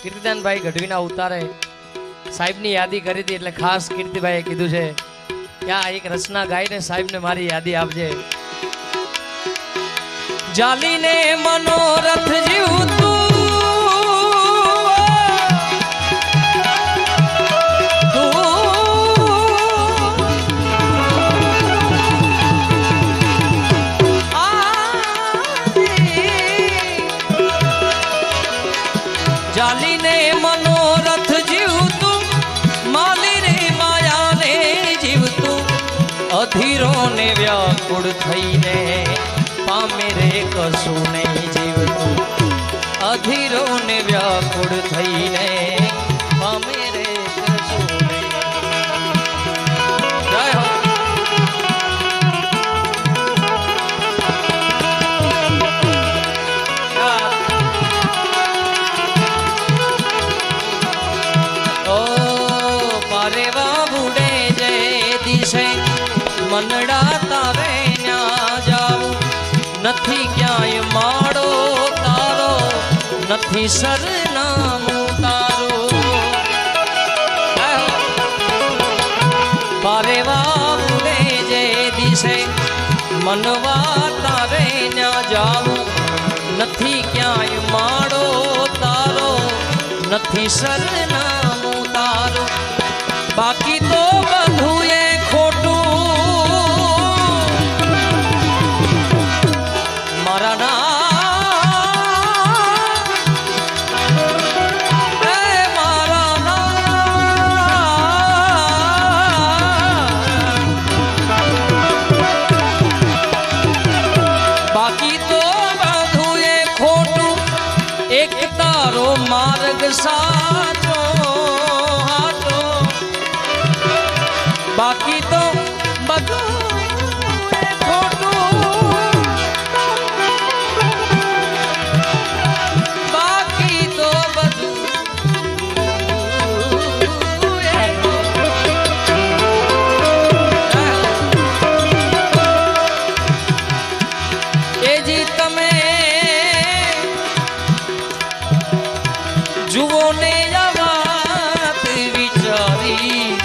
કીર્તિદાન ભાઈ ગઢવીના ઉતારે સાહેબની યાદી કરી હતી એટલે ખાસ કીર્તિભાઈએ કીધું છે કે આ એક રચના ગાઈને સાહેબને મારી યાદી આપજે. જાલીને મનોરથ જીવતું જાલીને મનોરથ જીવતું માલી રે માયા ને જીવતું અધીરો ને વ્યાકુળ થઈને પામે રે કશું નહીં જીવતું અધીરો ને વ્યાકુળ થઈને પામે રે કશું નહીં. જય હો. મનડા તારે ન્યા જાવું નથી ક્યાંય માળો તારો નથી સરનામું તારું પારેવા ઉડે જે દિશે મનવા તારે ન્યા જાવું નથી ક્યાંય માળો તારો નથી સરનામું તારું બાકી તો બધું એ ખોટું માર્ગ સાચો હાચો બાકી તો બધું ખોટું બાકી તો બધું એ જી તમે જુઓ ને વાત વિચારી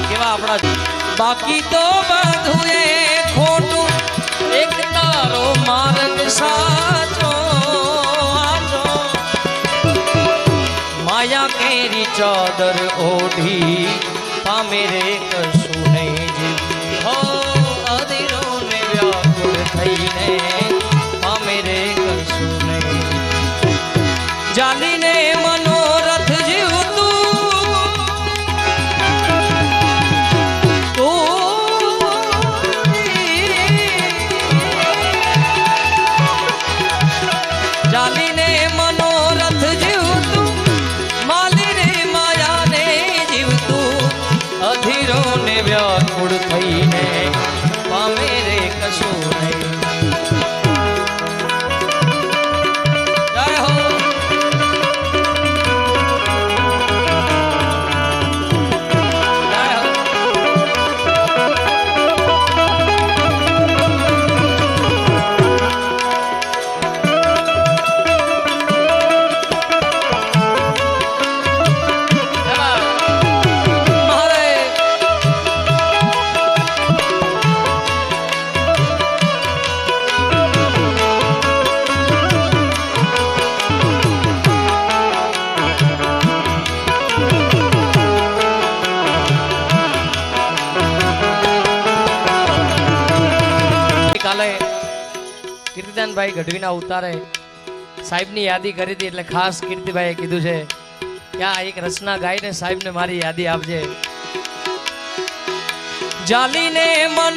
કેવા આપણા બાકી તો બધું એ ખોટું એક તારો માર્ગ સાચો આચો માયા કેરી ચાદર ઓઢી પામે રે કશું નહીં જીવ અધીરો ને વ્યાકુળ થઈને પામે રે કશું નહીં. જાલીને મનોરથ જીવતું જાલીને મનોરથ જીવતું માલી રે માયા ને જીવતું અધીરો ને વ્યાકુળ થઈને પામે રે કશું નહીં. જય હો. જય હો. કાલે કીર્તિદાન ભાઈ ગઢવીના ઉતારે સાહેબની યાદી કરી હતી એટલે ખાસ કીર્તિભાઈએ કીધું છે કે આ એક રચના ગાઈને સાહેબને મારી યાદી આપજે. જાલીને મનો